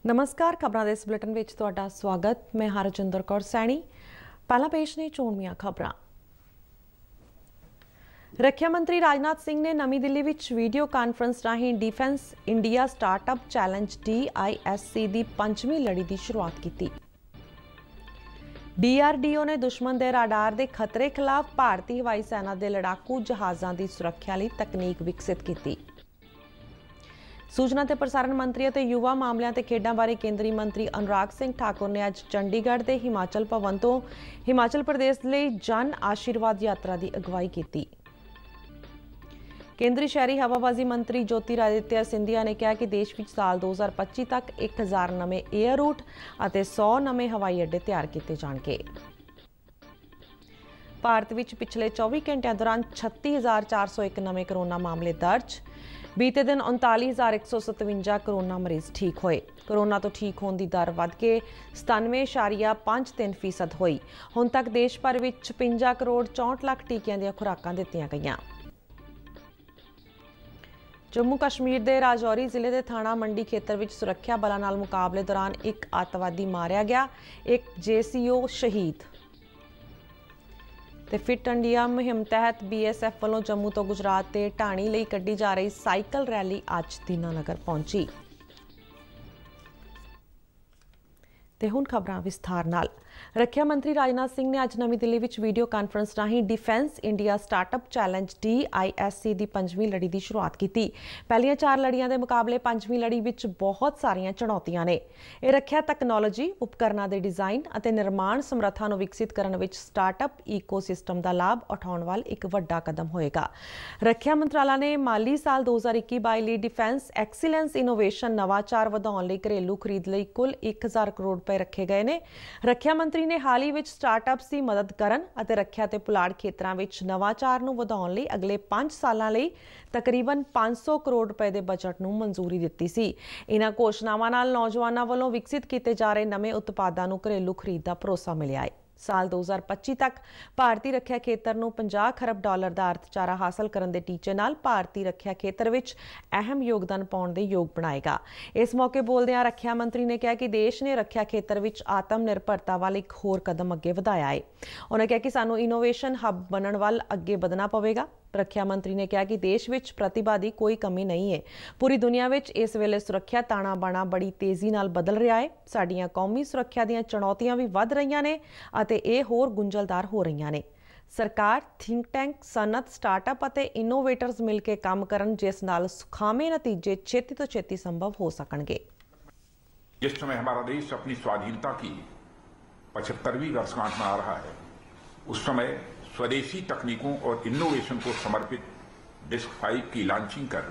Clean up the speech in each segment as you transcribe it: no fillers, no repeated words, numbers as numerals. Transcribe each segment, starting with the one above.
नमस्कार, खबरों के इस बुलेटिन में तुहाडा स्वागत। मैं हरजिंदर कौर सैनी। पहला पेश ने चोणवीआं खबरां। रक्षा मंत्री राजनाथ सिंह ने नवी दिल्ली में वीडियो कानफ्रेंस राਹੀਂ defence India startup challenge DISC की 5वीं लड़ी की शुरुआत की। DRDO ने दुश्मन के राडार के खतरे खिलाफ भारतीय हवाई सेना के लड़ाकू जहाज़ों की सुरक्षा लिए तकनीक विकसित की। सूचना ते प्रसारण मंत्री और युवा मामलों ते खेडों बारे केंद्रीय मंत्री अनुराग सिंह ठाकुर ने अज चंडीगढ़ के हिमाचल भवन तो हिमाचल प्रदेश लिए जन आशीर्वाद यात्रा की अगवाई की। केंद्रीय शहरी हवाबाजी मंत्री ज्योतिरादित्य सिंधिया ने कहा कि देश में साल 2025 तक 1000 नवे एयर रूट और 100 नवे हवाई अड्डे तैयार किए जाएंगे। भारत में पिछले 24 घंटों दौरान 36,401 नवे कोरोना मामले दर्ज। बीते दिन 39,157 कोरोना मरीज ठीक होए। कोरोना तो ठीक होने की दर वध के 97.53% हुई। हुण तक देश भर में 56 करोड़ 64 लाख टीकियां दी खुराकां दित्तियां गईयां। जम्मू कश्मीर के राजौरी जिले के थाना मंडी खेतर में सुरक्षा बलों नाल मुकाबले दौरान एक आतंकवादी मारिया गया, एक JCO शहीद। ते फिट इंडिया मुहिम तहत BSF वालों जम्मू तो गुजरात के ढाणी लई कड्ढी जा रही साइकिल रैली अज दीनानगर पहुंची। ते हुण खबरां विस्तार नाल। रक्षा मंत्री राजनाथ सिंह ने अज नवी दिल्ली में वीडियो कानफ्रेंस राਹੀਂ defence India startup challenge DISC की 5वीं लड़ी की शुरुआत की। पहलियां 4 लड़ियां के मुकाबले 5वीं लड़ी में बहुत सारियां चुनौतियां ने। यह रक्षा तकनोलॉजी, उपकरणों के डिजाइन और निर्माण समर्था को विकसित करने में स्टार्टअप ईकोसिस्टम का लाभ उठाने वाल एक वड्डा कदम होएगा। रक्षा मंत्रालय ने माली साल 2021-22 लिए डिफेंस एक्सीलेंस इनोवेशन नवाचार वधाउण लई घरेलू खरीद लई कुल 1000 करोड़ रुपए रखे गए ने। रक्षा मंत्री ने हाल ही में स्टार्टअप्स की मदद करन अते रक्षा ते पुलाड़ खेत्रां विच नवाचार नूं वधाउण लई अगले 5 सालां लई तकरीबन 500 करोड़ रुपए के बजट नूं मंजूरी दित्ती सी। इन्हां घोषणावां नाल नौजवानां वल्लों विकसित किए जा रहे नवे उत्पादां नूं घरेलू खरीद दा भरोसा मिलिआ है। साल 2025 तक भारतीय रक्षा खेतर नूं 50 खरब डॉलर का अर्थचारा हासिल करने के टीचे नाल भारतीय रक्षा खेतर विच अहम योगदान पाउण दे योग बनाएगा। इस मौके बोलदिआं रक्षा मंत्री ने कहा कि देश ने रक्षा खेतर विच आत्म निर्भरता वाल एक होर कदम अगे वधाया है। उन्होंने कहा कि सानूं इनोवेशन हब बनण वाल अगे वधना पवेगा। रक्षा मंत्री ने कहा कि देश में प्रतिभा की कोई कमी नहीं है। पूरी दुनिया में इस वेले सुरक्षा ताना बाना बड़ी तेजी नाल बदल रहा है। साडियां कौमी सुरक्षा दीयां चुनौतियां भी वध रही ने अते ये होर गुंझलदार हो रही ने। सरकार, थिंक टैंक, सनत, स्टार्टअप और इनोवेटर्स मिलकर काम करन जिस नाल सुखामे नतीजे छेती तो छेती संभव हो सकणगे। जिस समय हमारा देश अपनी स्वाधीनता की 75वीं वर्षगांठ में आ रहा है, उस समय स्वदेशी तकनीकों और इनोवेशन को समर्पित डिस्क 5 की लॉन्चिंग कर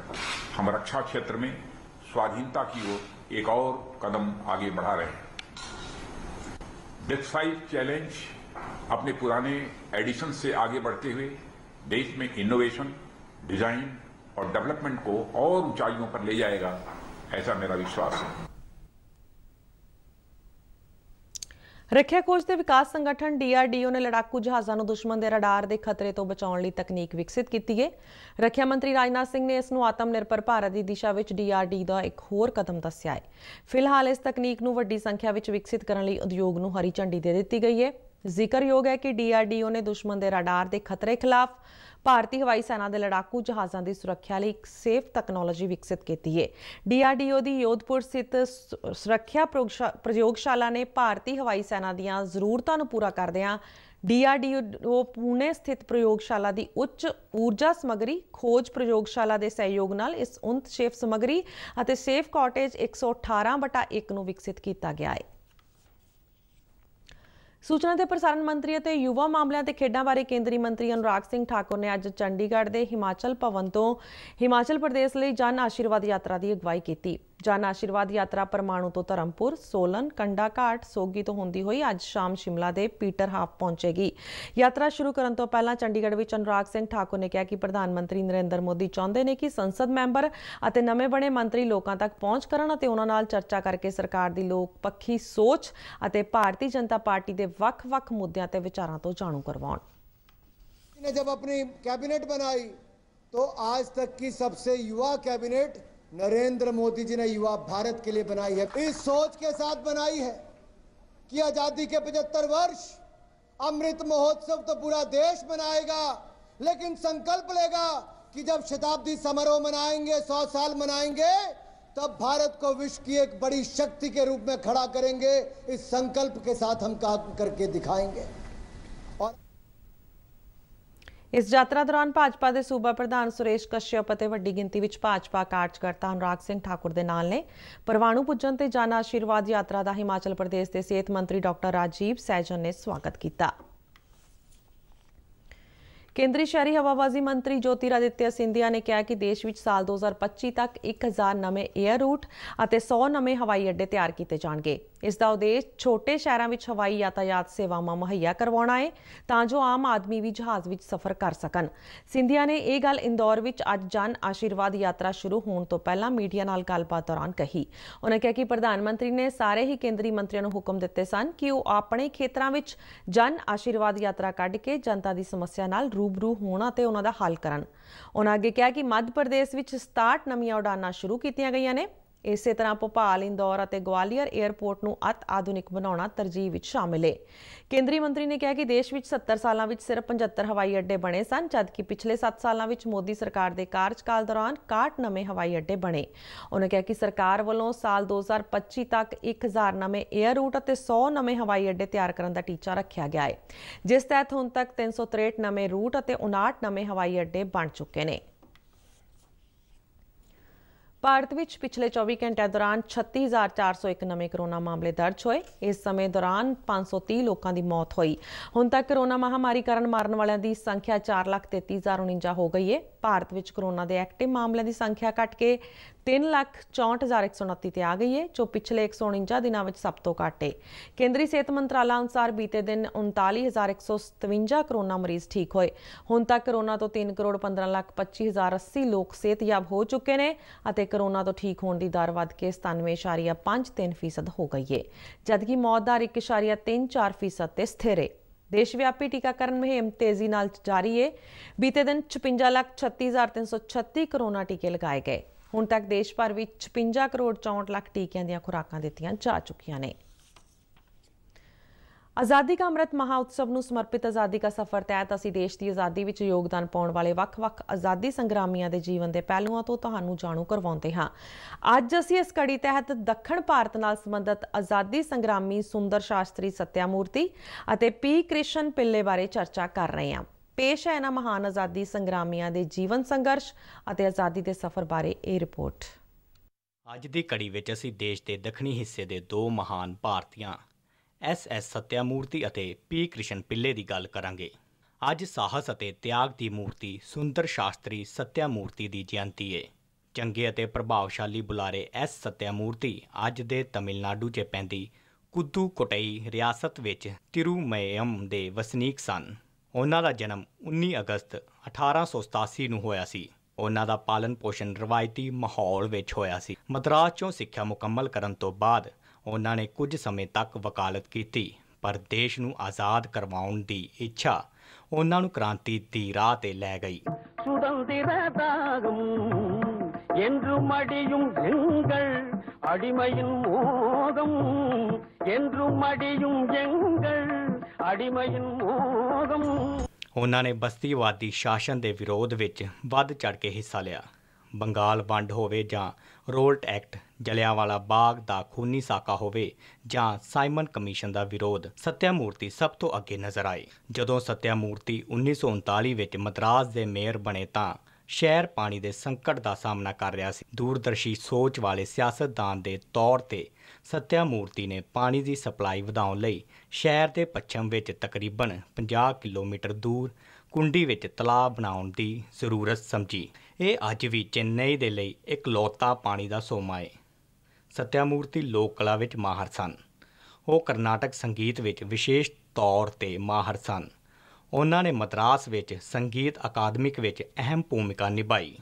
हम रक्षा क्षेत्र में स्वाधीनता की ओर एक और कदम आगे बढ़ा रहे हैं। डिस्क 5 चैलेंज अपने पुराने एडिशन से आगे बढ़ते हुए देश में इनोवेशन, डिजाइन और डेवलपमेंट को और ऊंचाइयों पर ले जाएगा, ऐसा मेरा विश्वास है। रक्षा कोष के विकास संगठन DRDO ने लड़ाकू जहाज़ों को दुश्मन के रडार के खतरे तो बचाने लिए तकनीक विकसित की है। रक्षा मंत्री राजनाथ सिंह ने इसनूं आत्मनिर्भर भारत की दिशा में DRDO का एक होर कदम दस्सिया है। फिलहाल इस तकनीक नूं वड्डी संख्या में विकसित करने लई उद्योग नूं हरी झंडी दे दी गई है। जिक्रयोग है कि DRDO ने दुश्मन के रडार के खतरे खिलाफ भारतीय हवाई सेना के लड़ाकू जहाज़ों की सुरक्षा लिए एक सेफ तकनोलॉजी विकसित की है। DRDO की योधपुर स्थित सुरक्षा प्रयोगशाला ने भारतीय हवाई सेना दीयां जरूरतों को पूरा करदिआं DRDO पुणे स्थित प्रयोगशाला की उच्च ऊर्जा समग्री खोज प्रयोगशाला के सहयोग नाल इस उन्नत शेफ समग्री और सेफ कॉटेज 118/1 नूं विकसित किया गया है। सूचना ते प्रसारण मंत्री और युवा मामलों के खेडों बारे केंद्रीय मंत्री अनुराग सिंह ठाकुर ने अज चंडीगढ़ के हिमाचल भवन तो हिमाचल प्रदेश लिए जन आशीर्वाद यात्रा की अगवाई की। जन आशीर्वाद यात्रा परमाणु तो धर्मपुर, सोलन, कंडा घाट, सोगी तो होंदी हुई अज शाम शिमला के पीटर हाफ पहुंचेगी। यात्रा शुरू करने तो पहला चंडीगढ़ में अनुराग सिंह ठाकुर ने कहा कि प्रधानमंत्री नरेंद्र मोदी चाहते हैं कि संसद मैंबर और नवे बने मंत्री लोगों तक पहुंच करन और उन्हां नाल चर्चा करके सरकार की लोक पक्षी सोच और भारतीय जनता पार्टी के वख-वख मुद्दों ते विचारों तो जाणू करवाउण। ने जब अपनी कैबिनेट बनाई तो आज तक की सबसे युवा कैबिनेट नरेंद्र मोदी जी ने युवा भारत के लिए बनाई है। इस सोच के साथ बनाई है कि आजादी के 75 वर्ष अमृत महोत्सव तो पूरा देश मनाएगा, लेकिन संकल्प लेगा कि जब शताब्दी समारोह मनाएंगे, 100 साल मनाएंगे, तब भारत को विश्व की एक बड़ी शक्ति के रूप में खड़ा करेंगे। इस संकल्प के साथ हम काम करके दिखाएंगे। और इस यात्रा दौरान भाजपा के सूबा प्रधान सुरेश कश्यप ਅਤੇ ਵੱਡੀ ਗਿਣਤੀ ਵਿੱਚ ਭਾਜਪਾ ਕਾਰਜਕਰਤਾ अनुराग सिंह ठाकुर ਦੇ ਨਾਲ ਨੇ। परवाणु पुजन ਤੇ जन आशीर्वाद यात्रा ਦਾ हिमाचल प्रदेश के सेहत मंत्री डॉक्टर राजीव सैजल ने स्वागत किया। केंद्रीय शहरी हवाबाजी मंत्री ज्योतिरादित्य सिंधिया ने कहा कि देश में साल 2025 तक 1000 नवे एयर रूट और 100 नवे हवाई अड्डे तैयार किए जाएंगे। इसका उद्देश्य छोटे शहरों में हवाई यातायात सेवावां मुहैया करवाना है तां जो आम आदमी भी जहाज़ में सफ़र कर सकन। सिंधिया ने यह गल इंदौर में अज जन आशीर्वाद यात्रा शुरू होने तो पहला मीडिया नाल गलबात दौरान कही। उन्होंने कहा कि प्रधानमंत्री ने सारे ही केंद्रीय मंत्रियों को हुक्म दिते सन कि वो अपने खेतरों में जन आशीर्वाद यात्रा कढ़ के जनता की समस्या नाल रूबरू होना ते उन्हां दा हल करन। उन्होंने अगे कहा कि मध्य प्रदेश में 67 नवीं उड़ानां शुरू कीतियां गईयां ने। इस तरह भोपाल, इंदौर और ग्वालियर एयरपोर्ट को अति आधुनिक बनाना तरजीह में शामिल है। केंद्रीय मंत्री ने कहा कि देश में 70 सालों में सिर्फ 75 हवाई अड्डे बने सन, जबकि पिछले 7 सालों में मोदी सरकार के कार्यकाल दौरान 61 नवे हवाई अड्डे बने। उन्होंने कहा कि सरकार वालों साल 2025 तक 1000 नवे एयर रूट और 100 नवे हवाई अड्डे तैयार करने का टीचा रखा गया है, जिस तहत हुण तक 363 नवे रूट और 59 नवे हवाई अड्डे बन चुके हैं। भारत में पिछले 24 घंटे दौरान 36,401 नवे कोरोना मामले दर्ज होए। इस समय दौरान 530 लोगों की मौत हुई। हुण तक कोरोना महामारी कारण मरण वालों की संख्या 4,33,049 हो गई है। भारत में कोरोना के एक्टिव मामलों की संख्या घट के 3,64,129 आ गई है, जो पिछले 149 दिनों में सब तो घट है। केंद्रीय सेहत मंत्रालय अनुसार बीते दिन 39,157 कोरोना मरीज ठीक होए। हुण तक कोरोना तो 3,15,25,080 लोग सेहतयाब हो चुके हैं और कोरोना तो ठीक होने की दर वध के 97.53% हो गई है, जबकि मौत दर 1.34% ते स्थिर है। देशव्यापी टीकाकरण मुहिम तेजी नाल जारी है। बीते दिन 56,36,336 कोरोना टीके लगाए गए। हुण तक देश भर में 56,64,00,000 टीकियां दी खुराकां दित्तियां जा चुकियां ने। आज़ादी का अमृत महाउत्सव ਨੂੰ समर्पित आज़ादी का सफ़र तहत ਅਸੀਂ देश की आज़ादी ਵਿੱਚ योगदान पाउण वाले ਵੱਖ-ਵੱਖ आज़ादी संग्रामियों के जीवन के पहलुओं तो ਤੁਹਾਨੂੰ ਜਾਣੂ ਕਰਵਾਉਂਦੇ ਹਾਂ। ਅੱਜ ਅਸੀਂ ਇਸ ਕੜੀ ਤਹਿਤ ਦੱਖਣ ਭਾਰਤ ਨਾਲ ਸੰਬੰਧਿਤ आज़ादी संग्रामी सुंदर शास्त्री सत्यामूर्ति ਅਤੇ पी कृष्ण पिल्ले बारे चर्चा कर रहे हैं। पेश है इन्हां महान आज़ादी संग्रामियों के जीवन संघर्ष ਅਤੇ आज़ादी के सफ़र बारे ਇਹ रिपोर्ट। ਅੱਜ ਦੀ ਕੜੀ ਵਿੱਚ ਅਸੀਂ ਦੇਸ਼ ਦੇ ਦੱਖਣੀ ਹਿੱਸੇ ਦੇ ਦੋ ਮਹਾਨ ਭਾਰਤੀਆਂ SS सत्यामूर्ति ਅਤੇ P कृष्ण पिल्ले ਦੀ ਗੱਲ ਕਰਾਂਗੇ। ਅੱਜ ਸਾਹਸ ਅਤੇ ਤਿਆਗ ਦੀ ਮੂਰਤੀ ਸੁੰਦਰ ਸ਼ਾਸਤਰੀ ਸਤਿਆਮੂਰਤੀ ਦੀ ਜਯੰਤੀ ਹੈ। ਚੰਗੇ ਅਤੇ ਪ੍ਰਭਾਵਸ਼ਾਲੀ ਬੁਲਾਰੇ S ਸਤਿਆਮੂਰਤੀ ਅੱਜ ਦੇ ਤਮਿਲਨਾਡੂ 'ਚ ਪੈਂਦੀ ਕੁੱਦੂਕੋਟਈ ਰਿਆਸਤ ਵਿੱਚ ਤਿਰੂਮਯਮ ਦੇ ਵਸਨੀਕ ਸਨ। ਉਹਨਾਂ ਦਾ ਜਨਮ 19 ਅਗਸਤ 1887 ਨੂੰ ਹੋਇਆ ਸੀ। ਉਹਨਾਂ ਦਾ ਪਾਲਣ ਪੋਸ਼ਣ ਰਵਾਇਤੀ ਮਾਹੌਲ ਵਿੱਚ ਹੋਇਆ ਸੀ। ਮਦਰਾਸ 'ਚੋਂ ਸਿੱਖਿਆ ਮੁਕੰਮਲ ਕਰਨ ਤੋਂ ਬਾਅਦ ਉਹਨਾਂ ਨੇ ਕੁਝ ਸਮੇਂ ਤੱਕ ਵਕਾਲਤ ਕੀਤੀ, ਪਰ ਦੇਸ਼ ਨੂੰ ਆਜ਼ਾਦ ਕਰਵਾਉਣ ਦੀ ਇੱਛਾ ਉਹਨਾਂ ਨੂੰ ਕ੍ਰਾਂਤੀ ਦੀ ਰਾਹ ਤੇ ਲੈ ਗਈ। என்றும் அடியும் எங்கள் அடிமையின் மோகம், என்றும் அடியும் எங்கள் ਅੜੀਮਯਨ ਮੋਗਮ। ਉਹਨਾਂ ਨੇ ਬਸਤੀਵਾਦੀ ਸ਼ਾਸਨ ਦੇ ਵਿਰੋਧ ਵਿੱਚ ਵੱਧ ਚੜ੍ਹ ਕੇ ਹਿੱਸਾ ਲਿਆ। ਬੰਗਾਲ ਵੰਡ ਹੋਵੇ ਜਾਂ ਰੋਲਟ ਐਕਟ, ਜਲਿਆਂਵਾਲਾ ਬਾਗ ਦਾ ਖੂਨੀ ਸਾਕਾ ਹੋਵੇ ਜਾਂ ਸਾਈਮਨ ਕਮਿਸ਼ਨ ਦਾ ਵਿਰੋਧ, ਸਤਿਆਮੂਰਤੀ ਸਭ ਤੋਂ ਅੱਗੇ ਨਜ਼ਰ ਆਏ। ਜਦੋਂ ਸਤਿਆਮੂਰਤੀ 1939 ਵਿੱਚ ਮਦਰਾਸ ਦੇ ਮੇਅਰ ਬਣੇ ਤਾਂ ਸ਼ਹਿਰ ਪਾਣੀ ਦੇ ਸੰਕਟ ਦਾ ਸਾਹਮਣਾ ਕਰ ਰਿਹਾ ਸੀ। ਦੂਰਦਰਸ਼ੀ ਸੋਚ ਵਾਲੇ ਸਿਆਸਤਦਾਨ ਦੇ ਤੌਰ 'ਤੇ ਸਤਿਆਮੂਰਤੀ ਨੇ ਪਾਣੀ ਦੀ ਸਪਲਾਈ ਵਧਾਉਣ ਲਈ ਸ਼ਹਿਰ ਦੇ ਪੱਛਮ ਵਿੱਚ ਤਕਰੀਬਨ 50 ਕਿਲੋਮੀਟਰ ਦੂਰ ਕੁੰਡੀ ਵਿੱਚ ਤਲਾਅ ਬਣਾਉਣ ਦੀ ਜ਼ਰੂਰਤ ਸਮਝੀ। ਇਹ ਅੱਜ ਵੀ ਚੇਨਈ ਦੇ ਲਈ ਇਕਲੌਤਾ ਪਾਣੀ ਦਾ ਸੋਮਾ ਹੈ। ਸਤਿਆਮੂਰਤੀ ਲੋਕ ਕਲਾ ਵਿੱਚ ਮਾਹਰ ਸਨ। ਉਹ ਕਰਨਾਟਕ ਸੰਗੀਤ ਵਿੱਚ ਵਿਸ਼ੇਸ਼ ਤੌਰ 'ਤੇ ਮਾਹਰ ਸਨ। ਉਹਨਾਂ ਨੇ ਮਦਰਾਸ ਵਿੱਚ ਸੰਗੀਤ ਅਕਾਦਮਿਕ ਵਿੱਚ ਅਹਿਮ ਭੂਮਿਕਾ ਨਿਭਾਈ।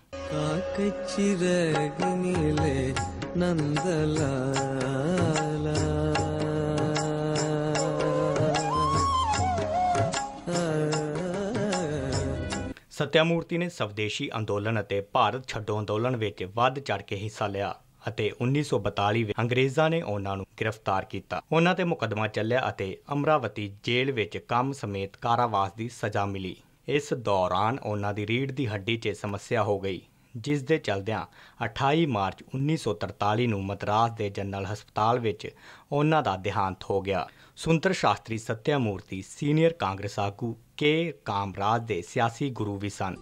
ਸੱਤਿਆਮੂਰਤੀ ਨੇ ਸਵਦੇਸ਼ੀ ਅੰਦੋਲਨ ਅਤੇ ਭਾਰਤ ਛੱਡੋ ਅੰਦੋਲਨ ਵਿੱਚ ਵੱਧ ਚੜ ਕੇ ਹਿੱਸਾ ਲਿਆ ਅਤੇ 1942 ਵਿੱਚ ਅੰਗਰੇਜ਼ਾਂ ਨੇ ਉਹਨਾਂ ਨੂੰ ਗ੍ਰਿਫਤਾਰ ਕੀਤਾ। ਉਹਨਾਂ ਤੇ ਮੁਕੱਦਮਾ ਚੱਲਿਆ ਅਤੇ ਅਮਰਾਵਤੀ ਜੇਲ੍ਹ ਵਿੱਚ ਕੰਮ ਸਮੇਤ ਕਾਰਾਵਾਸ ਦੀ ਸਜ਼ਾ ਮਿਲੀ। ਇਸ ਦੌਰਾਨ ਉਹਨਾਂ ਦੀ ਰੀੜ੍ਹ ਦੀ ਹੱਡੀ 'ਚ ਸਮੱਸਿਆ ਹੋ ਗਈ, ਜਿਸ ਦੇ ਚਲਦਿਆਂ 28 ਮਾਰਚ 1943 ਨੂੰ ਮਦਰਾਸ ਦੇ ਜਨਰਲ ਹਸਪਤਾਲ ਵਿੱਚ ਉਹਨਾਂ ਦਾ ਦੇਹਾਂਤ ਹੋ ਗਿਆ। ਸੁੰਦਰ ਸ਼ਾਸਤਰੀ ਸੱਤਿਆਮੂਰਤੀ ਸੀਨੀਅਰ ਕਾਂਗਰਸ ਆਗੂ ਕੇ ਕਾਮਰਾਜ ਦੇ ਸਿਆਸੀ ਗੁਰੂ ਵੀ ਸਨ।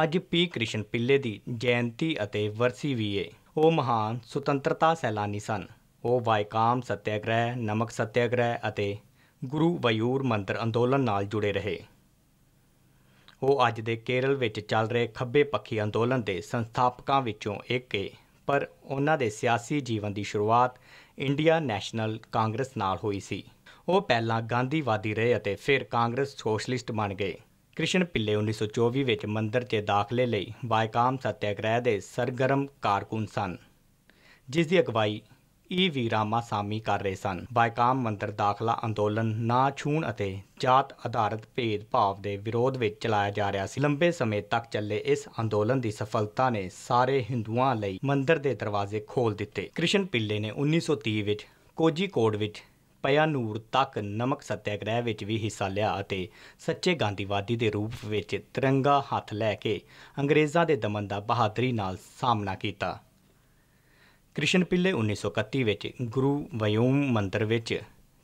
ਅੱਜ ਪੀ ਕ੍ਰਿਸ਼ਨ ਪਿੱਲੇ ਦੀ ਜਯੰਤੀ ਅਤੇ ਵਰਸੀ ਵੀ ਏ। ਉਹ ਮਹਾਨ ਸੁਤੰਤਰਤਾ ਸੈਲਾਨੀ ਸਨ। ਉਹ ਵਾਇਕਾਮ ਸੱਤਿਆਗ੍ਰਹਿ, ਨਮਕ ਸੱਤਿਆਗ੍ਰਹਿ ਅਤੇ ਗੁਰੂ ਵਯੂਰ ਮੰਦਰ ਅੰਦੋਲਨ ਨਾਲ ਜੁੜੇ ਰਹੇ। ਉਹ ਅੱਜ ਦੇ ਕੇਰਲ ਵਿੱਚ ਚੱਲ ਰਹੇ ਖੱਬੇ ਪੱਖੀ ਅੰਦੋਲਨ ਦੇ ਸੰਸਥਾਪਕਾਂ ਵਿੱਚੋਂ ਇੱਕ ਏ, ਪਰ ਉਹਨਾਂ ਦੇ ਸਿਆਸੀ ਜੀਵਨ ਦੀ ਸ਼ੁਰੂਆਤ ਇੰਡੀਆ ਨੈਸ਼ਨਲ ਕਾਂਗਰਸ ਨਾਲ ਹੋਈ ਸੀ। ਉਹ ਪਹਿਲਾਂ ਗਾਂਧੀਵਾਦੀ ਰਹੇ ਅਤੇ ਫਿਰ ਕਾਂਗਰਸ ਸੋਸ਼ਲਿਸਟ ਬਣ ਗਏ। ਕ੍ਰਿਸ਼ਨ ਪਿੱਲੇ 1924 ਵਿੱਚ ਮੰਦਰ 'ਚ ਦਾਖਲੇ ਲਈ ਵਾਇਕਾਮ ਸੱਤਿਆਗ੍ਰਹਿ ਦੇ ਸਰਗਰਮ ਕਾਰਕੁਨ ਸਨ, ਜਿਸ ਦੀ ਅਗਵਾਈ ਵੀ ਰਾਮਾਸਾਮੀ ਕਰ ਰਹੇ ਸਨ। ਵਾਇਕਾਮ ਮੰਦਰ ਦਾਖਲਾ ਅੰਦੋਲਨ ਨਾ ਛੂਹਣ ਅਤੇ ਜਾਤ ਆਧਾਰਿਤ ਭੇਦਭਾਵ ਦੇ ਵਿਰੋਧ ਵਿੱਚ ਚਲਾਇਆ ਜਾ ਰਿਹਾ ਸੀ। ਲੰਬੇ ਸਮੇਂ ਤੱਕ ਚੱਲੇ ਇਸ ਅੰਦੋਲਨ ਦੀ ਸਫਲਤਾ ਨੇ ਸਾਰੇ ਹਿੰਦੂਆਂ ਲਈ ਮੰਦਰ ਦੇ ਦਰਵਾਜ਼ੇ ਖੋਲ੍ਹ ਦਿੱਤੇ। ਕ੍ਰਿਸ਼ਨ ਪਿੱਲੇ ਨੇ 1930 ਵਿੱਚ ਕੋਝੀਕੋਡ ਵਿੱਚ ਪਯਾਨੂਰ ਤੱਕ ਨਮਕ ਸੱਤਿਆਗ੍ਰਹਿ ਵਿੱਚ ਵੀ ਹਿੱਸਾ ਲਿਆ ਅਤੇ ਸੱਚੇ ਗਾਂਧੀਵਾਦੀ ਦੇ ਰੂਪ ਵਿੱਚ ਤਿਰੰਗਾ ਹੱਥ ਲੈ ਕੇ ਅੰਗਰੇਜ਼ਾਂ ਦੇ ਦਮਨ ਦਾ ਬਹਾਦਰੀ ਨਾਲ ਸਾਹਮਣਾ ਕੀਤਾ। ਕ੍ਰਿਸ਼ਨ ਪਿੱਲੇ 1931 ਵਿੱਚ ਗੁਰੂ ਵਯੂਮ ਮੰਦਰ ਵਿੱਚ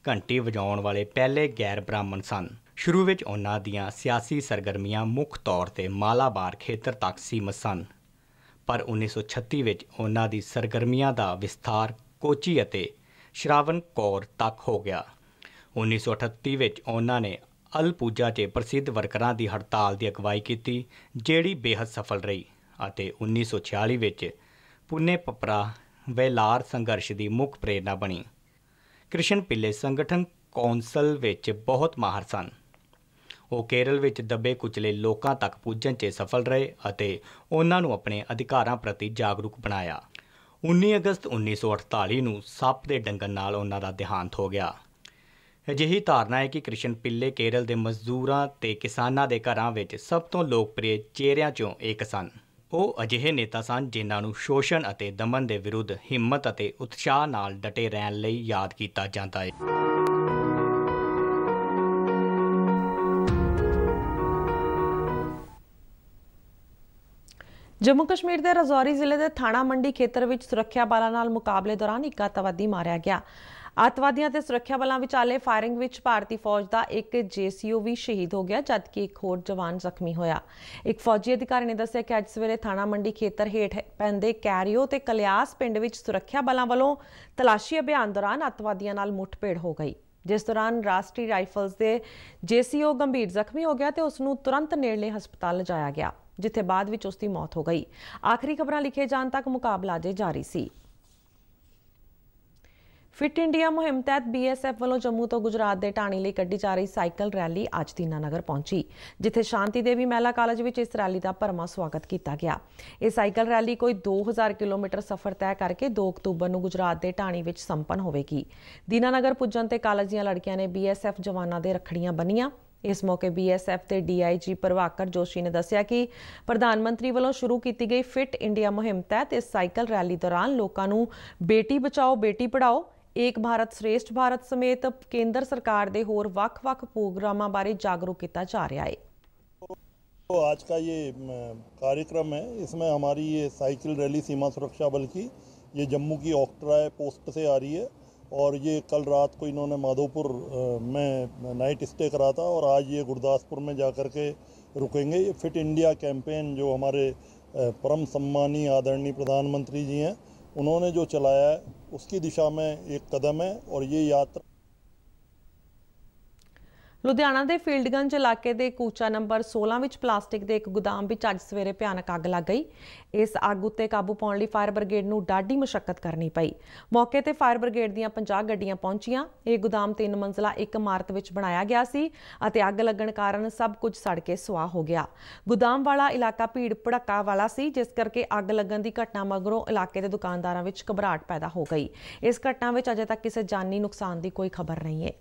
ਘੰਟੀ ਵਜਾਉਣ ਵਾਲੇ ਪਹਿਲੇ ਗੈਰ ਬ੍ਰਾਹਮਣ ਸਨ। ਸ਼ੁਰੂ ਵਿੱਚ ਉਹਨਾਂ ਦੀਆਂ ਸਿਆਸੀ ਸਰਗਰਮੀਆਂ ਮੁੱਖ ਤੌਰ 'ਤੇ ਮਾਲਾਬਾਰ ਖੇਤਰ ਤੱਕ ਸੀਮਤ ਸਨ, ਪਰ 1936 ਵਿੱਚ ਉਹਨਾਂ ਦੀ ਸਰਗਰਮੀਆਂ ਦਾ ਵਿਸਥਾਰ ਕੋਚੀ ਅਤੇ ਸ਼ਰਾਵਣ ਕੌਰ ਤੱਕ ਹੋ ਗਿਆ। 1938 ਵਿੱਚ ਉਹਨਾਂ ਨੇ ਅਲਪੂਜਾ 'ਚ ਪ੍ਰਸਿੱਧ ਵਰਕਰਾਂ ਦੀ ਹੜਤਾਲ ਦੀ ਅਗਵਾਈ ਕੀਤੀ, ਜਿਹੜੀ ਬੇਹੱਦ ਸਫਲ ਰਹੀ ਅਤੇ 1946 ਵਿੱਚ ਪੁਨੇ ਪਪਰਾ ਵੇਲਾਰ ਸੰਘਰਸ਼ ਦੀ ਮੁੱਖ ਪ੍ਰੇਰਨਾ ਬਣੀ। ਕ੍ਰਿਸ਼ਨ ਪਿੱਲੇ ਸੰਗਠਨ ਕੌਂਸਲ ਵਿੱਚ ਬਹੁਤ ਮਾਹਰ ਸਨ। ਉਹ ਕੇਰਲ ਵਿੱਚ ਦੱਬੇ ਕੁਚਲੇ ਲੋਕਾਂ ਤੱਕ ਪੁੱਜਣ 'ਚ ਸਫਲ ਰਹੇ ਅਤੇ ਉਹਨਾਂ ਨੂੰ ਆਪਣੇ ਅਧਿਕਾਰਾਂ ਪ੍ਰਤੀ ਜਾਗਰੂਕ ਬਣਾਇਆ। 19 ਅਗਸਤ 1948 ਨੂੰ ਸੱਪ ਦੇ ਡੰਗਣ ਨਾਲ ਉਹਨਾਂ ਦਾ ਦੇਹਾਂਤ ਹੋ ਗਿਆ। ਅਜਿਹੀ ਧਾਰਨਾ ਹੈ ਕਿ ਕ੍ਰਿਸ਼ਨ ਪਿੱਲੇ ਕੇਰਲ ਦੇ ਮਜ਼ਦੂਰਾਂ ਤੇ ਕਿਸਾਨਾਂ ਦੇ ਘਰਾਂ ਵਿੱਚ ਸਭ ਤੋਂ ਲੋਕਪ੍ਰਿਯ ਚਿਹਰਿਆਂ 'ਚੋਂ ਇੱਕ ਸਨ। ਉਹ ਅਜਿਹੇ ਨੇਤਾ ਸਨ ਜਿਨ੍ਹਾਂ ਨੂੰ ਸ਼ੋਸ਼ਣ ਅਤੇ ਦਮਨ ਦੇ ਵਿਰੁੱਧ ਹਿੰਮਤ ਅਤੇ ਉਤਸ਼ਾਹ ਨਾਲ ਡਟੇ ਰਹਿਣ ਲਈ ਯਾਦ ਕੀਤਾ ਜਾਂਦਾ ਹੈ। ਜੰਮੂ ਕਸ਼ਮੀਰ ਦੇ ਰਾਜੌਰੀ ਜ਼ਿਲ੍ਹੇ ਦੇ ਥਾਣਾ ਮੰਡੀ ਖੇਤਰ ਵਿੱਚ ਸੁਰੱਖਿਆ ਬਲਾਂ ਨਾਲ ਮੁਕਾਬਲੇ ਦੌਰਾਨ ਇੱਕ ਅੱਤਵਾਦੀ ਮਾਰਿਆ ਗਿਆ। ਅੱਤਵਾਦੀਆਂ ਤੇ ਸੁਰੱਖਿਆ ਬਲਾਂ ਵਿਚਾਲੇ ਫਾਇਰਿੰਗ ਵਿੱਚ ਭਾਰਤੀ ਫੌਜ ਦਾ ਇੱਕ JCO ਵੀ ਸ਼ਹੀਦ ਹੋ ਗਿਆ, ਜਦਕਿ ਇੱਕ ਹੋਰ ਜਵਾਨ ਜ਼ਖਮੀ ਹੋਇਆ। ਇੱਕ ਫੌਜੀ ਅਧਿਕਾਰੀ ਨੇ ਦੱਸਿਆ ਕਿ ਅੱਜ ਸਵੇਰੇ ਥਾਣਾ ਮੰਡੀ ਖੇਤਰ ਹੇਠ ਪੈਂਦੇ ਕੈਰੀਓ ਤੇ ਕਲਿਆਸ ਪਿੰਡ ਵਿੱਚ ਸੁਰੱਖਿਆ ਬਲਾਂ ਵੱਲੋਂ ਤਲਾਸ਼ੀ ਅਭਿਆਨ ਦੌਰਾਨ ਅੱਤਵਾਦੀਆਂ ਨਾਲ ਮੁੱਠਭੇੜ ਹੋ ਗਈ, ਜਿਸ ਦੌਰਾਨ ਰਾਸ਼ਟਰੀ ਰਾਈਫਲਸ ਦੇ JCO ਗੰਭੀਰ ਜ਼ਖਮੀ ਹੋ ਗਿਆ ਤੇ ਉਸ ਨੂੰ ਤੁਰੰਤ ਨੇੜਲੇ ਹਸਪਤਾਲ ਲਿਜਾਇਆ ਗਿਆ, ਜਿੱਥੇ ਬਾਅਦ ਵਿੱਚ ਉਸ ਦੀ ਮੌਤ ਹੋ ਗਈ। ਆਖਰੀ ਖਬਰਾਂ ਲਿਖੇ ਜਾਣ ਤੱਕ ਮੁਕਾਬਲਾ ਅਜੇ ਜਾਰੀ ਸੀ। ਫਿਟ ਇੰਡੀਆ ਮੁਹਿੰਮ ਤਹਿਤ BSF ਵੱਲੋਂ ਜੰਮੂ ਤੋਂ ਗੁਜਰਾਤ ਦੇ ਢਾਣੀ ਲਈ ਕੱਢੀ ਜਾ ਰਹੀ ਸਾਈਕਲ ਰੈਲੀ ਅੱਜ ਦੀਨਾਨਗਰ ਪਹੁੰਚੀ, ਜਿੱਥੇ ਸ਼ਾਂਤੀ ਦੇਵੀ ਮਹਿਲਾ ਕਾਲਜ ਵਿੱਚ ਇਸ ਰੈਲੀ ਦਾ ਭਰਵਾਂ ਸਵਾਗਤ ਕੀਤਾ ਗਿਆ। ਇਹ ਸਾਈਕਲ ਰੈਲੀ ਕੋਈ 2000 ਕਿਲੋਮੀਟਰ ਸਫ਼ਰ ਤੈਅ ਕਰਕੇ 2 ਅਕਤੂਬਰ ਨੂੰ ਗੁਜਰਾਤ ਦੇ ਢਾਣੀ ਵਿੱਚ ਸੰਪੰਨ ਹੋਵੇਗੀ। ਦੀਨਾਨਗਰ ਪੁੱਜਣ ਤੇ ਕਾਲਜ ਦੀਆਂ ਲੜਕੀਆਂ ਨੇ BSF ਜਵਾਨਾਂ ਦੇ ਰੱਖੜੀਆਂ ਬੰਨੀਆਂ। ਇਸ ਮੌਕੇ BSF ਦੇ DIG ਪ੍ਰਭਾਕਰ ਜੋਸ਼ੀ ਨੇ ਦੱਸਿਆ ਕਿ ਪ੍ਰਧਾਨ ਮੰਤਰੀ ਵੱਲੋਂ ਸ਼ੁਰੂ ਕੀਤੀ ਗਈ ਫਿਟ ਇੰਡੀਆ ਮੁਹਿੰਮ ਤਹਿਤ ਇਸ ਸਾਈਕਲ ਰੈਲੀ ਦੌਰਾਨ ਲੋਕਾਂ ਨੂੰ ਬੇਟੀ ਬਚਾਓ ਬੇਟੀ ਪੜ੍ਹਾਓ, ਏਕ ਭਾਰਤ श्रेष्ठ भारत समेत केंद्र सरकार के होर वख-वख प्रोग्रामां बारे जागरूक किया जा रहा है। तो आज का ये कार्यक्रम है, इसमें हमारी ये साइकिल रैली सीमा सुरक्षा बल की ये जम्मू की ओक्ट्राय पोस्ट से आ रही है और ये कल रात को इन्होंने माधोपुर में नाइट स्टे करा था और आज ये गुरदासपुर में जाकर के रुकेंगे। ये फिट इंडिया कैंपेन जो हमारे परम सम्मानीय आदरणीय प्रधानमंत्री जी हैं उन्होंने जो चलाया है उसकी दिशा में एक कदम है और ये यात्रा ਲੁਧਿਆਣਾ ਦੇ ਫੀਲਡਗੰਜ ਇਲਾਕੇ ਦੇ ਕੂਚਾ ਨੰਬਰ 16 ਵਿੱਚ ਪਲਾਸਟਿਕ ਦੇ ਇੱਕ ਗੋਦਾਮ ਵਿੱਚ ਅੱਜ ਸਵੇਰੇ ਭਿਆਨਕ ਅੱਗ ਲੱਗ ਗਈ। ਇਸ ਅੱਗ ਉੱਤੇ ਕਾਬੂ ਪਾਉਣ ਲਈ ਫਾਇਰ ਬ੍ਰਿਗੇਡ ਨੂੰ ਡਾਢੀ ਮੁਸ਼ੱਕਤ ਕਰਨੀ ਪਈ। ਮੌਕੇ ਤੇ ਫਾਇਰ ਬ੍ਰਿਗੇਡ ਦੀਆਂ 50 ਗੱਡੀਆਂ ਪਹੁੰਚੀਆਂ। ਇਹ ਗੋਦਾਮ 3 ਮੰਜ਼ਲਾ ਇੱਕ ਇਮਾਰਤ ਵਿੱਚ ਬਣਾਇਆ ਗਿਆ ਸੀ ਅਤੇ ਅੱਗ ਲੱਗਣ ਕਾਰਨ ਸਭ ਕੁਝ ਸੜ ਕੇ ਸੁਆਹ ਹੋ ਗਿਆ। ਗੋਦਾਮ ਵਾਲਾ ਇਲਾਕਾ ਭੀੜ ਭੜੱਕਾ ਵਾਲਾ ਸੀ, ਜਿਸ ਕਰਕੇ ਅੱਗ ਲੱਗਣ ਦੀ ਘਟਨਾ ਮਗਰੋਂ ਇਲਾਕੇ ਦੇ ਦੁਕਾਨਦਾਰਾਂ ਵਿੱਚ ਘਬਰਾਹਟ ਪੈਦਾ ਹੋ ਗਈ। ਇਸ ਘਟਨਾ ਵਿੱਚ ਅਜੇ ਤੱਕ ਕਿਸੇ ਜਾਨੀ ਨੁਕਸਾਨ ਦੀ ਕੋਈ ਖਬਰ ਨਹੀਂ ਹੈ।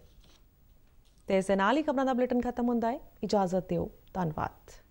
ਤੇ ਇਸ ਦੇ ਨਾਲ ਹੀ ਖਬਰਾਂ ਦਾ ਬੁਲੇਟਿਨ ਖਤਮ ਹੁੰਦਾ ਹੈ। ਇਜਾਜ਼ਤ ਦਿਓ। ਧੰਨਵਾਦ।